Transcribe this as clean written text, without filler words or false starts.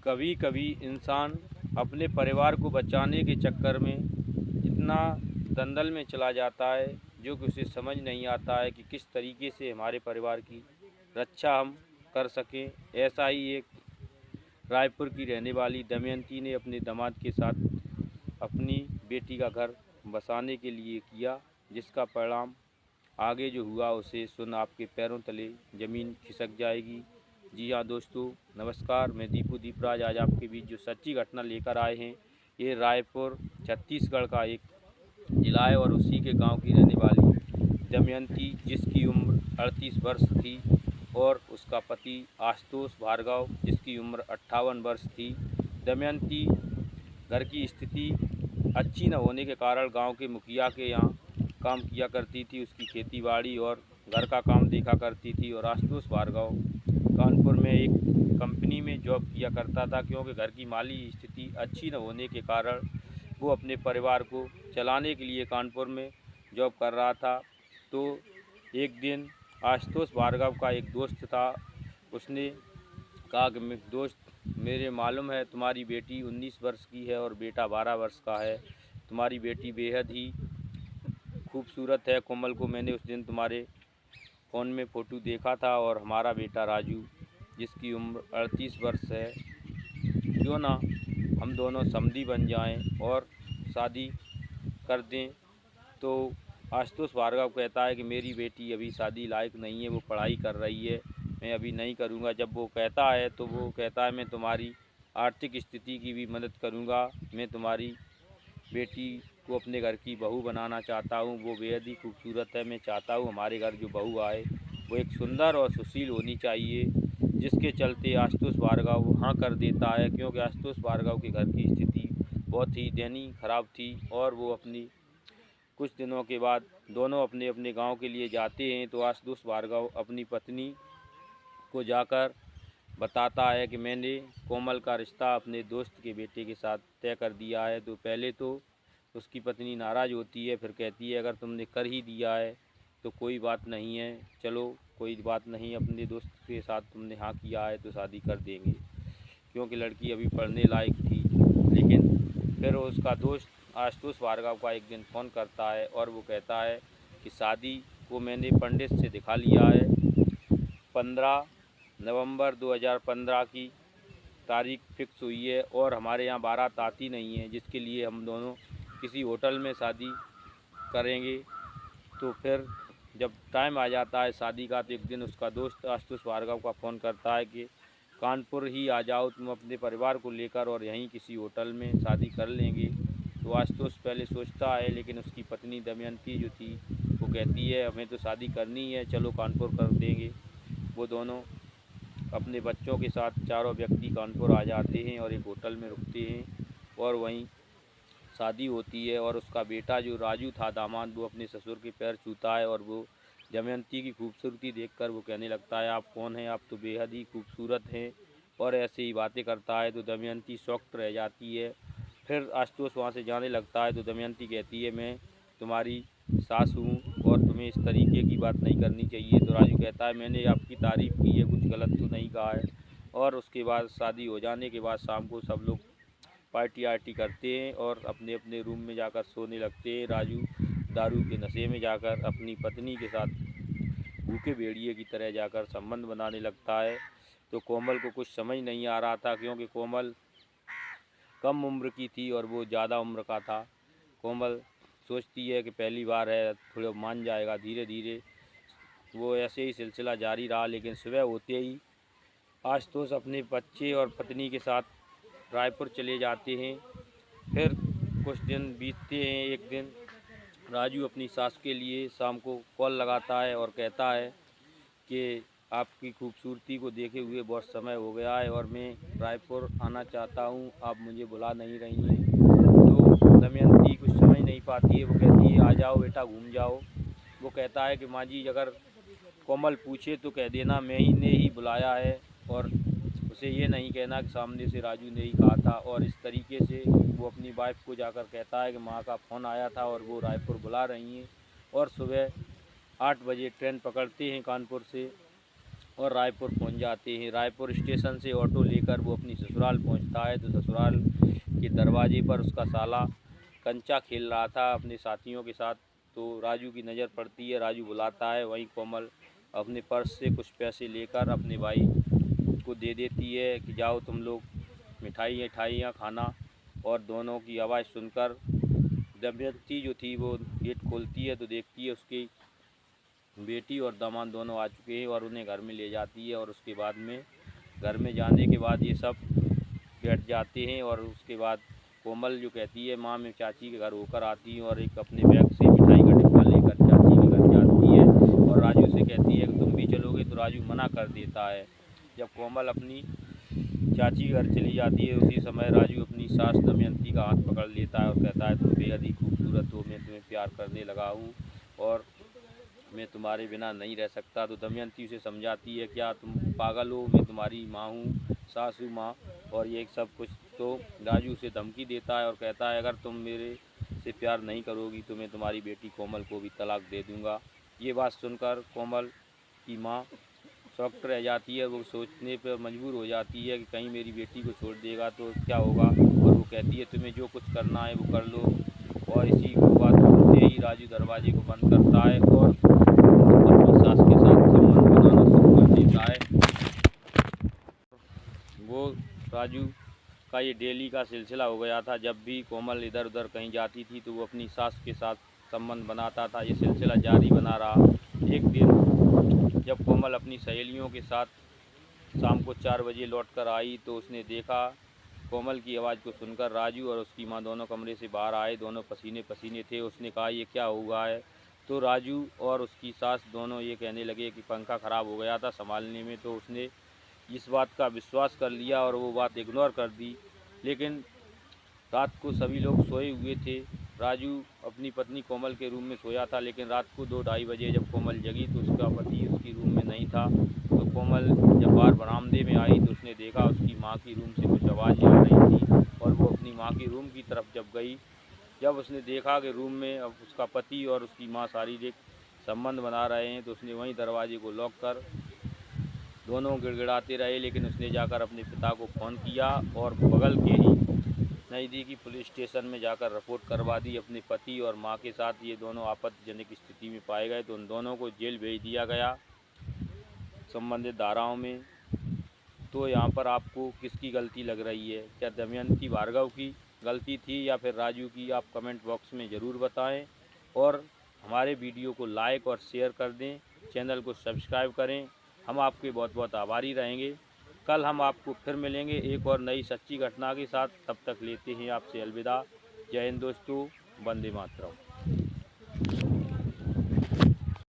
कभी कभी इंसान अपने परिवार को बचाने के चक्कर में इतना दलदल में चला जाता है जो कि उसे समझ नहीं आता है कि किस तरीके से हमारे परिवार की रक्षा हम कर सकें। ऐसा ही एक रायपुर की रहने वाली दमयंती ने अपने दामाद के साथ अपनी बेटी का घर बसाने के लिए किया, जिसका परिणाम आगे जो हुआ उसे सुन आपके पैरों तले ज़मीन खिसक जाएगी। जी हाँ दोस्तों, नमस्कार। मैं दीपू दीपराज आज आपके बीच जो सच्ची घटना लेकर आए हैं। ये रायपुर छत्तीसगढ़ का एक जिला है और उसी के गांव की रहने वाली दमयंती, जिसकी उम्र 38 वर्ष थी, और उसका पति आशुतोष भार्गव, जिसकी उम्र 58 वर्ष थी। दमयंती घर की स्थिति अच्छी न होने के कारण गांव के मुखिया के यहाँ काम किया करती थी। उसकी खेतीबाड़ी और घर का काम देखा करती थी। और आशुतोष भार्गव कानपुर में एक कंपनी में जॉब किया करता था, क्योंकि घर की माली स्थिति अच्छी न होने के कारण वो अपने परिवार को चलाने के लिए कानपुर में जॉब कर रहा था। तो एक दिन आशुतोष भार्गव का एक दोस्त था, उसने कहा कि दोस्त, मेरे मालूम है तुम्हारी बेटी 19 वर्ष की है और बेटा 12 वर्ष का है। तुम्हारी बेटी बेहद ही खूबसूरत है। कोमल को मैंने उस दिन तुम्हारे फ़ोन में फ़ोटो देखा था। और हमारा बेटा राजू, जिसकी उम्र 38 वर्ष है, क्यों ना हम दोनों समधी बन जाएं और शादी कर दें। तो आशुतोष भार्गव कहता है कि मेरी बेटी अभी शादी लायक नहीं है, वो पढ़ाई कर रही है, मैं अभी नहीं करूँगा। जब वो कहता है तो वो कहता है मैं तुम्हारी आर्थिक स्थिति की भी मदद करूँगा, मैं तुम्हारी बेटी को अपने घर की बहू बनाना चाहता हूँ। वो बेहद ही खूबसूरत है। मैं चाहता हूँ हमारे घर जो बहू आए वो एक सुंदर और सुशील होनी चाहिए। जिसके चलते आशुतोष भार्गव हाँ कर देता है, क्योंकि आशुतोष भार्गव के घर की स्थिति बहुत ही दयनीय खराब थी। और वो अपनी कुछ दिनों के बाद दोनों अपने अपने गांव के लिए जाते हैं। तो आशुतोष भार्गव अपनी पत्नी को जाकर बताता है कि मैंने कोमल का रिश्ता अपने दोस्त के बेटे के साथ तय कर दिया है। तो पहले तो उसकी पत्नी नाराज़ होती है, फिर कहती है अगर तुमने कर ही दिया है तो कोई बात नहीं है, चलो कोई बात नहीं, अपने दोस्त के साथ तुमने हाँ किया है तो शादी कर देंगे, क्योंकि लड़की अभी पढ़ने लायक थी। लेकिन फिर उसका दोस्त आशुतोष भार्गव का एक दिन फ़ोन करता है और वो कहता है कि शादी को मैंने पंडित से दिखा लिया है। 15 नवंबर 2015 की तारीख फिक्स हुई है और हमारे यहाँ बारात आती नहीं है, जिसके लिए हम दोनों किसी होटल में शादी करेंगे। तो फिर जब टाइम आ जाता है शादी का, तो एक दिन उसका दोस्त आशुतोष भार्गव का फ़ोन करता है कि कानपुर ही आ जाओ तुम अपने परिवार को लेकर, और यहीं किसी होटल में शादी कर लेंगे। तो आशुतोष पहले सोचता है, लेकिन उसकी पत्नी दमयंती जो थी वो कहती है हमें तो शादी करनी है, चलो कानपुर कर देंगे। वो दोनों अपने बच्चों के साथ चारों व्यक्ति कानपुर आ जाते हैं और एक होटल में रुकते हैं और वहीं शादी होती है। और उसका बेटा जो राजू था दामाद, वो अपने ससुर के पैर छूता है और वो दमयंती की खूबसूरती देखकर वो कहने लगता है आप कौन हैं, आप तो बेहद ही खूबसूरत हैं, और ऐसे ही बातें करता है। तो दमयंती शॉक्ड रह जाती है। फिर आशुतोष वहाँ से जाने लगता है तो दमयंती कहती है मैं तुम्हारी सास हूँ और तुम्हें इस तरीके की बात नहीं करनी चाहिए। तो राजू कहता है मैंने आपकी तारीफ़ की है, कुछ गलत तो नहीं कहा है। और उसके बाद शादी हो जाने के बाद शाम को सब लोग पार्टी आर्टी करते हैं और अपने अपने रूम में जाकर सोने लगते हैं। राजू दारू के नशे में जाकर अपनी पत्नी के साथ भूखे भेड़िए की तरह जाकर संबंध बनाने लगता है। तो कोमल को कुछ समझ नहीं आ रहा था, क्योंकि कोमल कम उम्र की थी और वो ज़्यादा उम्र का था। कोमल सोचती है कि पहली बार है, थोड़ा मान जाएगा। धीरे धीरे वो ऐसे ही सिलसिला जारी रहा। लेकिन सुबह होते ही आशुतोष अपने बच्चे और पत्नी के साथ रायपुर चले जाते हैं। फिर कुछ दिन बीतते हैं। एक दिन राजू अपनी सास के लिए शाम को कॉल लगाता है और कहता है कि आपकी खूबसूरती को देखे हुए बहुत समय हो गया है और मैं रायपुर आना चाहता हूँ, आप मुझे बुला नहीं रही हैं। तो दमयंती कुछ समझ नहीं पाती है। वो कहती है आ जाओ बेटा, घूम जाओ। वो कहता है कि माँ जी, अगर कोमल पूछे तो कह देना मैं ही ने ही बुलाया है, और उसे ये नहीं कहना कि सामने से राजू ने ही कहा था। और इस तरीके से वो अपनी वाइफ को जाकर कहता है कि माँ का फ़ोन आया था और वो रायपुर बुला रही हैं। और सुबह 8 बजे ट्रेन पकड़ते हैं कानपुर से और रायपुर पहुंच जाते हैं। रायपुर स्टेशन से ऑटो लेकर वो अपनी ससुराल पहुंचता है। तो ससुराल के दरवाजे पर उसका साला कंचा खेल रहा था अपने साथियों के साथ। तो राजू की नज़र पड़ती है, राजू बुलाता है। वहीं कोमल अपने पर्स से कुछ पैसे लेकर अपने भाई को दे देती है कि जाओ तुम लोग मिठाइयाँ खाना। और दोनों की आवाज़ सुनकर दमयंती जो थी वो गेट खोलती है तो देखती है उसकी बेटी और दामाद दोनों आ चुके हैं और उन्हें घर में ले जाती है। और उसके बाद में घर में जाने के बाद ये सब बैठ जाते हैं। और उसके बाद कोमल जो कहती है माँ मैं चाची के घर होकर आती हूँ, और एक अपने बैग से मिठाई का डिब्बा लेकर चाची के घर जाती है। और राजू से कहती है कि तुम भी चलोगे, तो राजू मना कर देता है। जब कोमल अपनी चाची के घर चली जाती है उसी समय राजू अपनी सास दमयंती का हाथ पकड़ लेता है और कहता है तुम बेहद ही खूबसूरत हो, मैं तुम्हें प्यार करने लगा हूँ और मैं तुम्हारे बिना नहीं रह सकता। तो दमयंती उसे समझाती है क्या तुम पागल हो, मैं तुम्हारी माँ हूँ, सासू माँ और ये सब कुछ। तो राजू उसे धमकी देता है और कहता है अगर तुम मेरे से प्यार नहीं करोगी तो मैं तुम्हारी बेटी कोमल को भी तलाक दे दूँगा। ये बात सुनकर कोमल की माँ शॉक्ड रह जाती है। वो सोचने पर मजबूर हो जाती है कि कहीं मेरी बेटी को छोड़ देगा तो क्या होगा। और वो कहती है तुम्हें जो कुछ करना है वो कर लो। और इसी बात सुनते ही राजू दरवाजे को बंद करता है और अपनी सास के साथ संबंध बनाना शुरू कर देता है। वो राजू का ये डेली का सिलसिला हो गया था। जब भी कोमल इधर उधर कहीं जाती थी तो वो अपनी सास के साथ संबंध बनाता था। ये सिलसिला जारी बना रहा। एक दिन जब कोमल अपनी सहेलियों के साथ शाम को 4 बजे लौट कर आई तो उसने देखा कोमल की आवाज़ को सुनकर राजू और उसकी माँ दोनों कमरे से बाहर आए। दोनों पसीने पसीने थे। उसने कहा ये क्या हुआ है। तो राजू और उसकी सास दोनों ये कहने लगे कि पंखा ख़राब हो गया था संभालने में। तो उसने इस बात का विश्वास कर लिया और वो बात इग्नोर कर दी। लेकिन रात को सभी लोग सोए हुए थे। राजू अपनी पत्नी कोमल के रूम में सोया था, लेकिन रात को 2-2:30 बजे जब कोमल जगी तो उसका पति उसकी रूम में नहीं था। तो कोमल जब बाहर बरामदे में आई तो उसने देखा उसकी माँ की रूम से कुछ आवाज़ें आ रही थी। और वो अपनी माँ की रूम की तरफ जब गई, जब उसने देखा कि रूम में अब उसका पति और उसकी माँ शारीरिक संबंध बना रहे हैं, तो उसने वहीं दरवाजे को लॉक कर दोनों गिड़गिड़ाते रहे। लेकिन उसने जाकर अपने पिता को फ़ोन किया और बगल के ही नज़दीकी पुलिस स्टेशन में जाकर रिपोर्ट करवा दी अपने पति और मां के साथ। ये दोनों आपत्तिजनक स्थिति में पाए गए तो उन दोनों को जेल भेज दिया गया संबंधित धाराओं में। तो यहाँ पर आपको किसकी गलती लग रही है? क्या दमयंती भार्गव की गलती थी या फिर राजू की? आप कमेंट बॉक्स में ज़रूर बताएं और हमारे वीडियो को लाइक और शेयर कर दें, चैनल को सब्सक्राइब करें। हम आपके बहुत बहुत आभारी रहेंगे। कल हम आपको फिर मिलेंगे एक और नई सच्ची घटना के साथ। तब तक लेते हैं आपसे अलविदा। जय हिंद दोस्तों, वंदे मातरम।